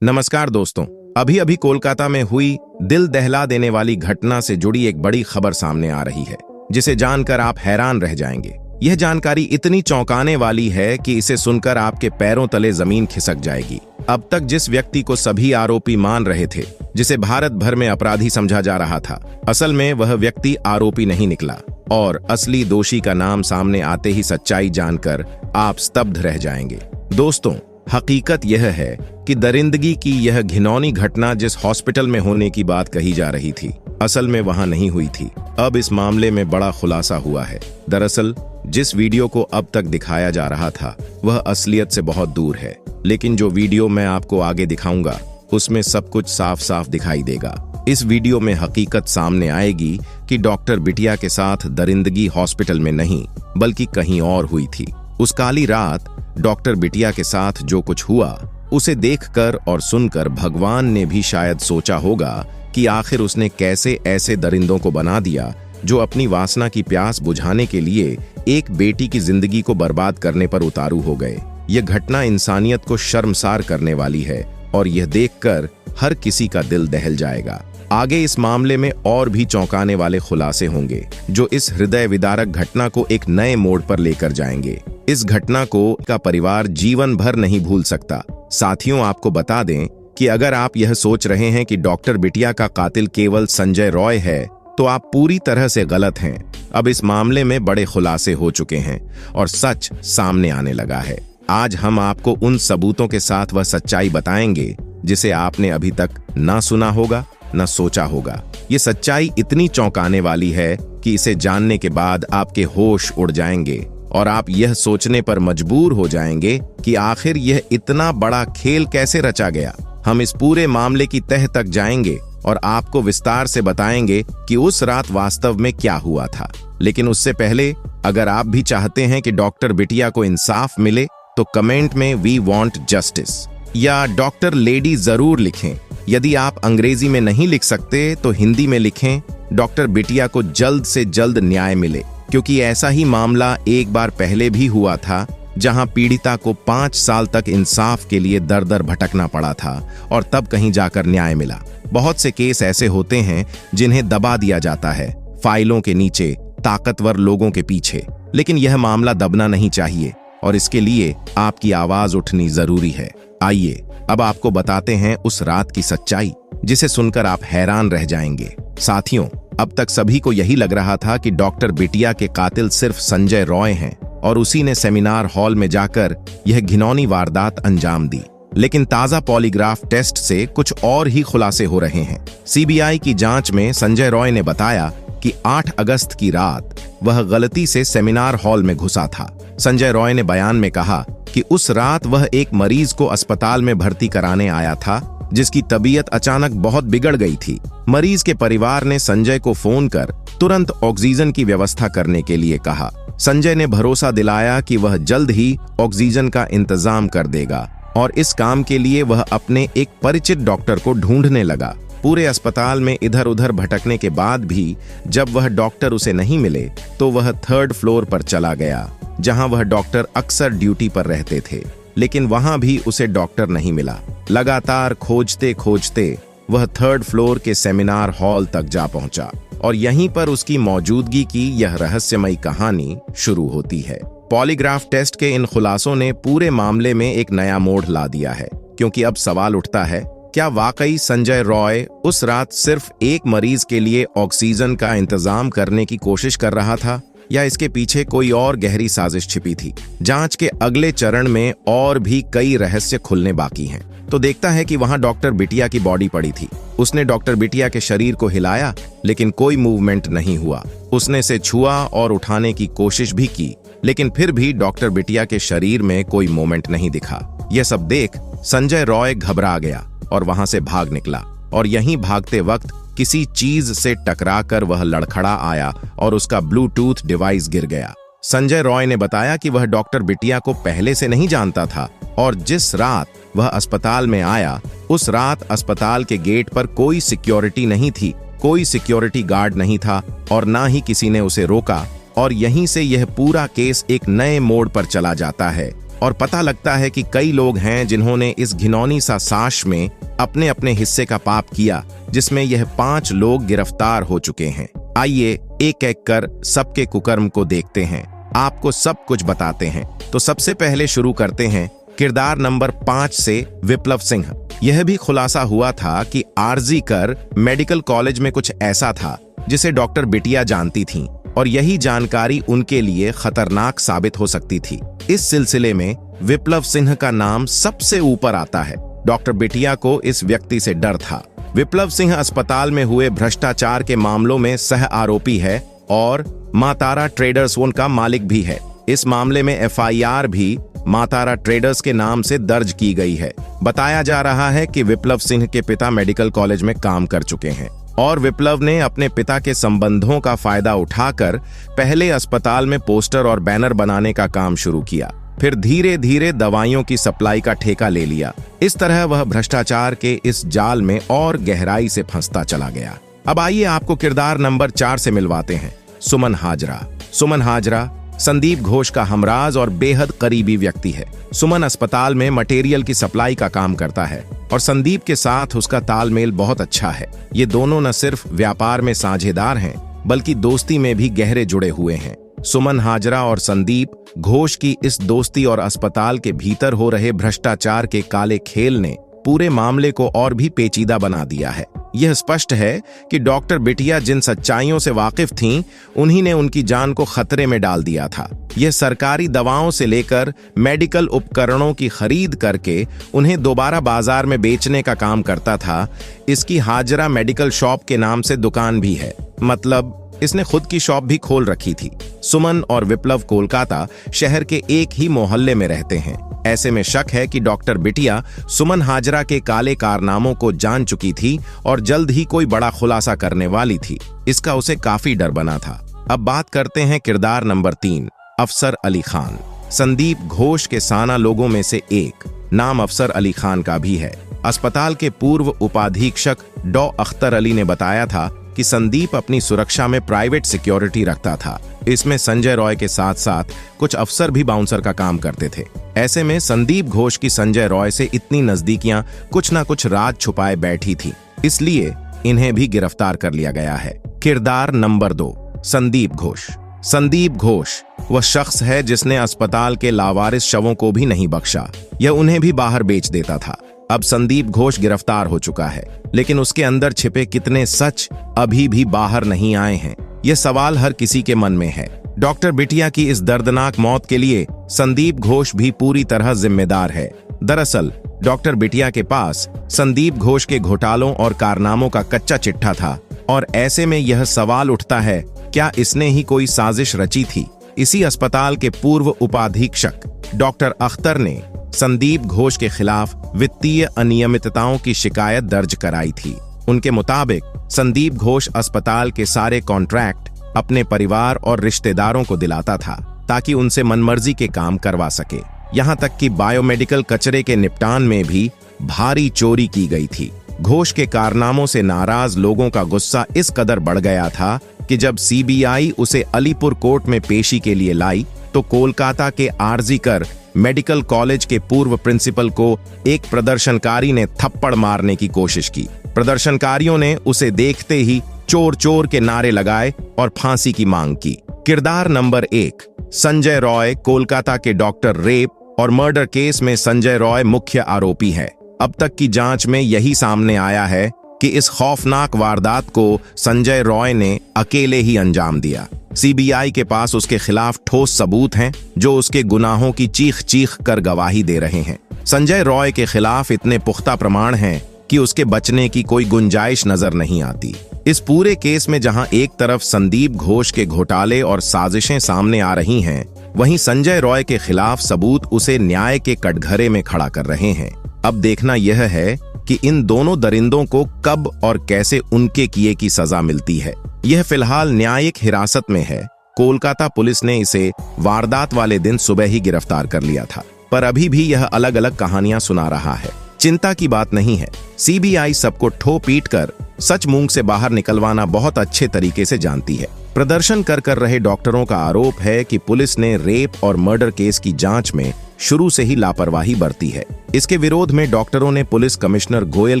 नमस्कार दोस्तों। अभी अभी कोलकाता में हुई दिल दहला देने वाली घटना से जुड़ी एक बड़ी खबर सामने आ रही है, जिसे जानकर आप हैरान रह जाएंगे। यह जानकारी इतनी चौंकाने वाली है कि इसे सुनकर आपके पैरों तले जमीन खिसक जाएगी। अब तक जिस व्यक्ति को सभी आरोपी मान रहे थे, जिसे भारत भर में अपराधी समझा जा रहा था, असल में वह व्यक्ति आरोपी नहीं निकला और असली दोषी का नाम सामने आते ही सच्चाई जानकर आप स्तब्ध रह जाएंगे। दोस्तों, हकीकत यह है कि दरिंदगी की यह घिनौनी घटना जिस हॉस्पिटल में होने की बात कही जा रही थी, असल में वहां नहीं हुई थी। अब इस मामले में बड़ा खुलासा हुआ है। दरअसल जिस वीडियो को अब तक दिखाया जा रहा था वह असलियत से बहुत दूर है, लेकिन जो वीडियो मैं आपको आगे दिखाऊंगा उसमें सब कुछ साफ साफ दिखाई देगा। इस वीडियो में हकीकत सामने आएगी कि डॉक्टर बिटिया के साथ दरिंदगी हॉस्पिटल में नहीं बल्कि कहीं और हुई थी। उस काली रात डॉक्टर बिटिया के साथ जो कुछ हुआ उसे देखकर और सुनकर भगवान ने भी शायद सोचा होगा कि आखिर उसने कैसे ऐसे दरिंदों को बना दिया जो अपनी वासना की प्यास बुझाने के लिए एक बेटी की जिंदगी को बर्बाद करने पर उतारू हो गए। यह घटना इंसानियत को शर्मसार करने वाली है और यह देखकर हर किसी का दिल दहल जाएगा। आगे इस मामले में और भी चौंकाने वाले खुलासे होंगे जो इस हृदय विदारक घटना को एक नए मोड़ पर लेकर जाएंगे। इस घटना को का परिवार जीवन भर नहीं भूल सकता। साथियों, आपको बता दें कि अगर आप यह सोच रहे हैं कि डॉक्टर बिटिया का कातिल केवल संजय रॉय है तो आप पूरी तरह से गलत हैं। अब इस मामले में बड़े खुलासे हो चुके हैं और सच सामने आने लगा है। आज हम आपको उन सबूतों के साथ वह सच्चाई बताएंगे जिसे आपने अभी तक ना सुना होगा न सोचा होगा। ये सच्चाई इतनी चौंकाने वाली है कि इसे जानने के बाद आपके होश उड़ जाएंगे और आप यह सोचने पर मजबूर हो जाएंगे कि आखिर यह इतना बड़ा खेल कैसे रचा गया। हम इस पूरे मामले की तह तक जाएंगे और आपको विस्तार से बताएंगे कि उस रात वास्तव में क्या हुआ था। लेकिन उससे पहले अगर आप भी चाहते हैं कि डॉक्टर बिटिया को इंसाफ मिले तो कमेंट में वी वांट जस्टिस या डॉक्टर लेडी जरूर लिखें। यदि आप अंग्रेजी में नहीं लिख सकते तो हिंदी में लिखें, डॉक्टर बिटिया को जल्द से जल्द न्याय मिले, क्योंकि ऐसा ही मामला एक बार पहले भी हुआ था जहां पीड़िता को 5 साल तक इंसाफ के लिए दर दर भटकना पड़ा था और तब कहीं जाकर न्याय मिला। बहुत से केस ऐसे होते हैं जिन्हें दबा दिया जाता है फाइलों के नीचे, ताकतवर लोगों के पीछे, लेकिन यह मामला दबना नहीं चाहिए और इसके लिए आपकी आवाज उठनी जरूरी है। आइए अब आपको बताते हैं उस रात की सच्चाई जिसे सुनकर आप हैरान रह जाएंगे। साथियों, अब तक सभी को यही लग रहा था कि डॉक्टर बिटिया के कातिल सिर्फ संजय रॉय हैं और उसी ने सेमिनार हॉल में जाकर यह घिनौनी वारदात अंजाम दी। लेकिन ताजा पॉलीग्राफ टेस्ट से कुछ और ही खुलासे हो रहे हैं। सीबीआई की जांच में संजय रॉय ने बताया कि 8 अगस्त की रात वह गलती से सेमिनार हॉल में घुसा था। संजय रॉय ने बयान में कहा कि उस रात वह एक मरीज को अस्पताल में भर्ती कराने आया था जिसकी तबीयत अचानक बहुत बिगड़ गई थी। मरीज के परिवार ने संजय को फोन कर तुरंत ऑक्सीजन की व्यवस्था करने के लिए कहा। संजय ने भरोसा दिलाया कि वह जल्द ही ऑक्सीजन का इंतजाम कर देगा और इस काम के लिए वह अपने एक परिचित डॉक्टर को ढूंढने लगा। पूरे अस्पताल में इधर उधर भटकने के बाद भी जब वह डॉक्टर उसे नहीं मिले तो वह 3rd फ्लोर पर चला गया जहां वह डॉक्टर अक्सर ड्यूटी पर रहते थे, लेकिन वहां भी उसे डॉक्टर नहीं मिला। लगातार खोजते खोजते वह 3rd फ्लोर के सेमिनार हॉल तक जा पहुंचा और यहीं पर उसकी मौजूदगी की यह रहस्यमयी कहानी शुरू होती है। पॉलीग्राफ टेस्ट के इन खुलासों ने पूरे मामले में एक नया मोड़ ला दिया है, क्योंकि अब सवाल उठता है, क्या वाकई संजय रॉय उस रात सिर्फ एक मरीज के लिए ऑक्सीजन का इंतजाम करने की कोशिश कर रहा था या इसके पीछे कोई और गहरी साजिश छिपी थी? जांच के अगले चरण में और भी कई रहस्य खुलने बाकी हैं। तो देखता है कि वहां डॉक्टर बिटिया की बॉडी पड़ी थी। उसने डॉक्टर बिटिया के शरीर को हिलाया लेकिन कोई मूवमेंट नहीं हुआ। उसने इसे छुआ और उठाने की कोशिश भी की, लेकिन फिर भी डॉक्टर बिटिया के शरीर में कोई मूवमेंट नहीं दिखा। यह सब देख संजय रॉय घबरा गया और वहां से भाग निकला और यहीं भागते वक्त किसी चीज से टकराकर वह लड़खड़ा आया और उसका ब्लूटूथ डिवाइस गिर गया। संजय रॉय ने बताया कि वह डॉक्टर बिटिया को पहले से नहीं जानता था और जिस रात वह अस्पताल में आया उस रात अस्पताल के गेट पर कोई सिक्योरिटी नहीं थी, कोई सिक्योरिटी गार्ड नहीं था और ना ही किसी ने उसे रोका। और यहीं से यह पूरा केस एक नए मोड़ पर चला जाता है और पता लगता है कि कई लोग हैं जिन्होंने इस घिनौनी सा साश में अपने अपने हिस्से का पाप किया, जिसमें यह 5 लोग गिरफ्तार हो चुके हैं। आइए एक एक कर सबके कुकर्म को देखते हैं, आपको सब कुछ बताते हैं। तो सबसे पहले शुरू करते हैं किरदार नंबर 5 से विप्लव सिंह। यह भी खुलासा हुआ था कि आरजी कर मेडिकल कॉलेज में कुछ ऐसा था जिसे डॉक्टर बिटिया जानती थीं और यही जानकारी उनके लिए खतरनाक साबित हो सकती थी। इस सिलसिले में विप्लव सिंह का नाम सबसे ऊपर आता है। डॉक्टर बिटिया को इस व्यक्ति से डर था। विप्लव सिंह अस्पताल में हुए भ्रष्टाचार के मामलों में सह आरोपी है और मां तारा ट्रेडर्स उनका मालिक भी है। इस मामले में एफआईआर भी मां तारा ट्रेडर्स के नाम से दर्ज की गई है। बताया जा रहा है कि विप्लव सिंह के पिता मेडिकल कॉलेज में काम कर चुके हैं और विप्लव ने अपने पिता के संबंधों का फायदा उठाकर पहले अस्पताल में पोस्टर और बैनर बनाने का काम शुरू किया, फिर धीरे धीरे दवाइयों की सप्लाई का ठेका ले लिया। इस तरह वह भ्रष्टाचार के इस जाल में और गहराई से फंसता चला गया। अब आइए आपको किरदार नंबर 4 से मिलवाते हैं सुमन हाजरा। सुमन हाजरा संदीप घोष का हमराज और बेहद करीबी व्यक्ति है। सुमन अस्पताल में मटेरियल की सप्लाई का काम करता है और संदीप के साथ उसका तालमेल बहुत अच्छा है। ये दोनों न सिर्फ व्यापार में साझेदार हैं, बल्कि दोस्ती में भी गहरे जुड़े हुए हैं। सुमन हाजरा और संदीप घोष की इस दोस्ती और अस्पताल के भीतर हो रहे भ्रष्टाचार के काले खेल ने पूरे मामले को और भी पेचीदा बना दिया है। यह स्पष्ट है कि डॉक्टर बिटिया जिन सच्चाइयों से वाकिफ थीं, उन्हीं ने उनकी जान को खतरे में डाल दिया था। यह सरकारी दवाओं से लेकर मेडिकल उपकरणों की खरीद करके उन्हें दोबारा बाजार में बेचने का काम करता था। इसकी हाजरा मेडिकल शॉप के नाम से दुकान भी है, मतलब इसने खुद की शॉप भी खोल रखी थी। सुमन और विप्लव कोलकाता शहर के एक ही मोहल्ले में रहते हैं। ऐसे में शक है कि डॉक्टर बिटिया सुमन हाजरा के काले कारनामों को जान चुकी थी और जल्द ही कोई बड़ा खुलासा करने वाली थी। इसका उसे काफी डर बना था। अब बात करते हैं किरदार नंबर 3, अफसर अली खान। संदीप घोष के साना लोगों में से एक नाम अफसर अली खान का भी है। अस्पताल के पूर्व उपाधीक्षक डॉ अख्तर अली ने बताया था कि संदीप अपनी सुरक्षा में प्राइवेट सिक्योरिटी रखता था। इसमें संजय रॉय के साथ साथ कुछ अफसर भी बाउंसर का काम करते थे। ऐसे में संदीप घोष की संजय रॉय से इतनी नजदीकियां कुछ ना कुछ राज छुपाए बैठी थी, इसलिए इन्हें भी गिरफ्तार कर लिया गया है। किरदार नंबर 2, संदीप घोष। संदीप घोष वह शख्स है जिसने अस्पताल के लावारिस शवों को भी नहीं बख्शा, यह उन्हें भी बाहर बेच देता था। अब संदीप घोष गिरफ्तार हो चुका है, लेकिन उसके अंदर छिपे कितने सच अभी भी बाहर नहीं आए हैं, यह सवाल हर किसी के मन में है। डॉक्टर बिटिया की इस दर्दनाक मौत के लिए संदीप घोष भी पूरी तरह जिम्मेदार है। दरअसल डॉक्टर बिटिया के पास संदीप घोष के घोटालों और कारनामों का कच्चा चिट्ठा था और ऐसे में यह सवाल उठता है, क्या इसने ही कोई साजिश रची थी? इसी अस्पताल के पूर्व उपाधीक्षक डॉक्टर अख्तर ने संदीप घोष के खिलाफ वित्तीय अनियमितताओं की शिकायत दर्ज कराई थी। उनके मुताबिक संदीप घोष अस्पताल के सारे कॉन्ट्रैक्ट अपने परिवार और रिश्तेदारों को दिलाता था ताकि उनसे मनमर्जी के काम करवा सके। यहाँ तक कि बायोमेडिकल कचरे के निपटान में भी भारी चोरी की गई थी। घोष के कारनामों से नाराज लोगों का गुस्सा इस कदर बढ़ गया था कि जब सीबीआई उसे अलीपुर कोर्ट में पेशी के लिए लाई तो कोलकाता के आरजी कर मेडिकल कॉलेज के पूर्व प्रिंसिपल को एक प्रदर्शनकारी ने थप्पड़ मारने की कोशिश की। प्रदर्शनकारियों ने उसे देखते ही चोर चोर के नारे लगाए और फांसी की मांग की। किरदार नंबर 1, संजय रॉय। कोलकाता के डॉक्टर रेप और मर्डर केस में संजय रॉय मुख्य आरोपी है। अब तक की जांच में यही सामने आया है कि इस खौफनाक वारदात को संजय रॉय ने अकेले ही अंजाम दिया। सीबीआई के पास उसके खिलाफ ठोस सबूत हैं जो उसके गुनाहों की चीख चीख कर गवाही दे रहे हैं। संजय रॉय के खिलाफ इतने पुख्ता प्रमाण हैं कि उसके बचने की कोई गुंजाइश नजर नहीं आती। इस पूरे केस में जहां एक तरफ संदीप घोष के घोटाले और साजिशें सामने आ रही हैं, वहीं संजय रॉय के खिलाफ सबूत उसे न्याय के कटघरे में खड़ा कर रहे हैं। अब देखना यह है कि इन दोनों दरिंदों को कब और कैसे उनके किए की सजा मिलती है। यह फिलहाल न्यायिक हिरासत में है। कोलकाता पुलिस ने इसे वारदात वाले दिन सुबह ही गिरफ्तार कर लिया था, पर अभी भी यह अलग अलग कहानियां सुना रहा है। चिंता की बात नहीं है, सीबीआई सबको ठो पीट कर सच मूंग से बाहर निकलवाना बहुत अच्छे तरीके से जानती है। प्रदर्शन कर रहे डॉक्टरों का आरोप है कि पुलिस ने रेप और मर्डर केस की जांच में शुरू से ही लापरवाही बरती है। इसके विरोध में डॉक्टरों ने पुलिस कमिश्नर गोयल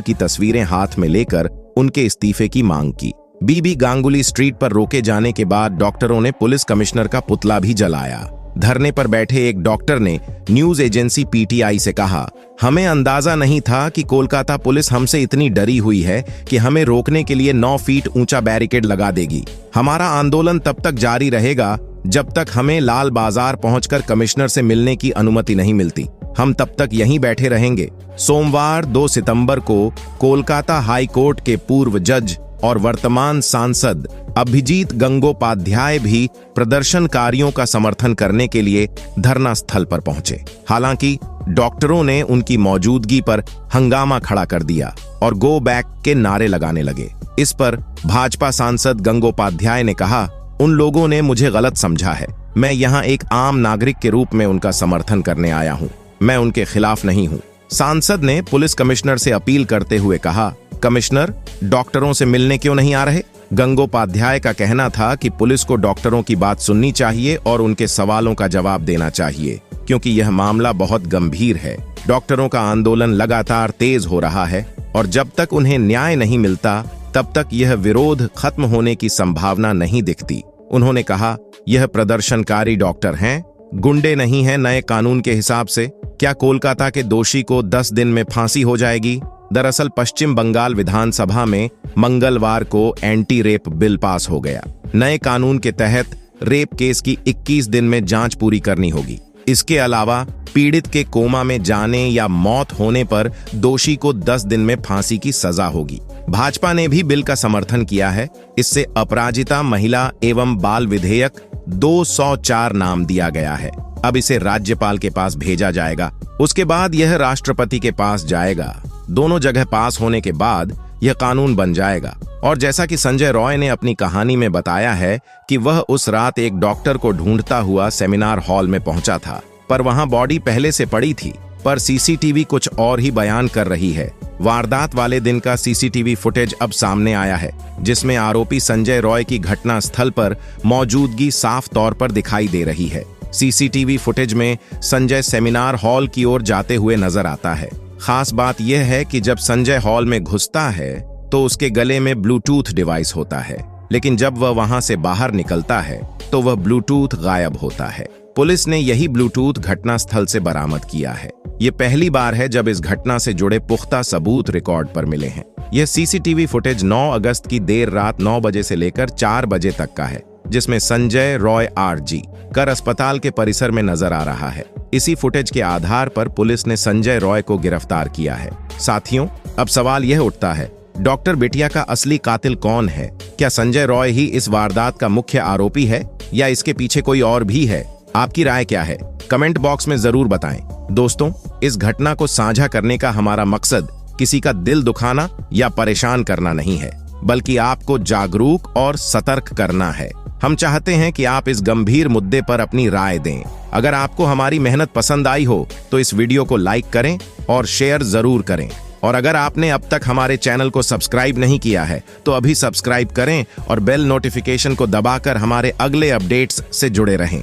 की तस्वीरें हाथ में लेकर उनके इस्तीफे की मांग की। बीबी गांगुली स्ट्रीट पर रोके जाने के बाद डॉक्टरों ने पुलिस कमिश्नर का पुतला भी जलाया। धरने पर बैठे एक डॉक्टर ने न्यूज एजेंसी पीटीआई से कहा, हमें अंदाजा नहीं था कि कोलकाता पुलिस हमसे इतनी डरी हुई है कि हमें रोकने के लिए 9 फीट ऊंचा बैरिकेड लगा देगी। हमारा आंदोलन तब तक जारी रहेगा जब तक हमें लाल बाजार पहुंचकर कमिश्नर से मिलने की अनुमति नहीं मिलती। हम तब तक यहीं बैठे रहेंगे। सोमवार 2 सितंबर को कोलकाता हाई कोर्ट के पूर्व जज और वर्तमान सांसद अभिजीत गंगोपाध्याय भी प्रदर्शनकारियों का समर्थन करने के लिए धरना स्थल पर पहुंचे। हालांकि डॉक्टरों ने उनकी मौजूदगी पर हंगामा खड़ा कर दिया और गो बैक के नारे लगाने लगे। इस पर भाजपा सांसद गंगोपाध्याय ने कहा, उन लोगों ने मुझे गलत समझा है। मैं यहाँ एक आम नागरिक के रूप में उनका समर्थन करने आया हूँ, मैं उनके खिलाफ नहीं हूँ। सांसद ने पुलिस कमिश्नर से अपील करते हुए कहा, कमिश्नर, डॉक्टरों से मिलने क्यों नहीं आ रहे? गंगोपाध्याय का कहना था कि पुलिस को डॉक्टरों की बात सुननी चाहिए और उनके सवालों का जवाब देना चाहिए, क्योंकि यह मामला बहुत गंभीर है। डॉक्टरों का आंदोलन लगातार तेज हो रहा है और जब तक उन्हें न्याय नहीं मिलता तब तक यह विरोध खत्म होने की संभावना नहीं दिखती। उन्होंने कहा, यह प्रदर्शनकारी डॉक्टर हैं, गुंडे नहीं हैं। नए कानून के हिसाब से क्या कोलकाता के दोषी को 10 दिन में फांसी हो जाएगी? दरअसल पश्चिम बंगाल विधानसभा में मंगलवार को एंटी रेप बिल पास हो गया। नए कानून के तहत रेप केस की 21 दिन में जांच पूरी करनी होगी। इसके अलावा पीड़ित के कोमा में जाने या मौत होने पर दोषी को 10 दिन में फांसी की सजा होगी। भाजपा ने भी बिल का समर्थन किया है। इससे अपराजिता महिला एवं बाल विधेयक 204 नाम दिया गया है। अब इसे राज्यपाल के पास भेजा जाएगा, उसके बाद यह राष्ट्रपति के पास जाएगा। दोनों जगह पास होने के बाद यह कानून बन जाएगा। और जैसा कि संजय रॉय ने अपनी कहानी में बताया है कि वह उस रात एक डॉक्टर को ढूंढता हुआ सेमिनार हॉल में पहुंचा था, पर वहां बॉडी पहले से पड़ी थी, पर सीसीटीवी कुछ और ही बयान कर रही है। वारदात वाले दिन का सीसीटीवी फुटेज अब सामने आया है, जिसमें आरोपी संजय रॉय की घटना स्थल पर मौजूदगी साफ तौर पर दिखाई दे रही है। सीसीटीवी फुटेज में संजय सेमिनार हॉल की ओर जाते हुए नजर आता है। खास बात यह है कि जब संजय हॉल में घुसता है तो उसके गले में ब्लूटूथ डिवाइस होता है, लेकिन जब वह वहां से बाहर निकलता है तो वह ब्लूटूथ गायब होता है। पुलिस ने यही ब्लूटूथ घटना स्थल से बरामद किया है। ये पहली बार है जब इस घटना से जुड़े पुख्ता सबूत रिकॉर्ड पर मिले हैं। यह सीसीटीवी फुटेज 9 अगस्त की देर रात 9 बजे से लेकर 4 बजे तक का है, जिसमें संजय रॉय आरजी कर अस्पताल के परिसर में नजर आ रहा है। इसी फुटेज के आधार पर पुलिस ने संजय रॉय को गिरफ्तार किया है। साथियों, अब सवाल यह उठता है, डॉक्टर बिटिया का असली कातिल कौन है? क्या संजय रॉय ही इस वारदात का मुख्य आरोपी है या इसके पीछे कोई और भी है? आपकी राय क्या है? कमेंट बॉक्स में जरूर बताएं। दोस्तों, इस घटना को साझा करने का हमारा मकसद किसी का दिल दुखाना या परेशान करना नहीं है, बल्कि आपको जागरूक और सतर्क करना है। हम चाहते हैं कि आप इस गंभीर मुद्दे पर अपनी राय दें। अगर आपको हमारी मेहनत पसंद आई हो तो इस वीडियो को लाइक करें और शेयर जरूर करें। और अगर आपने अब तक हमारे चैनल को सब्सक्राइब नहीं किया है तो अभी सब्सक्राइब करें और बेल नोटिफिकेशन को दबाकर हमारे अगले अपडेट्स से जुड़े रहें।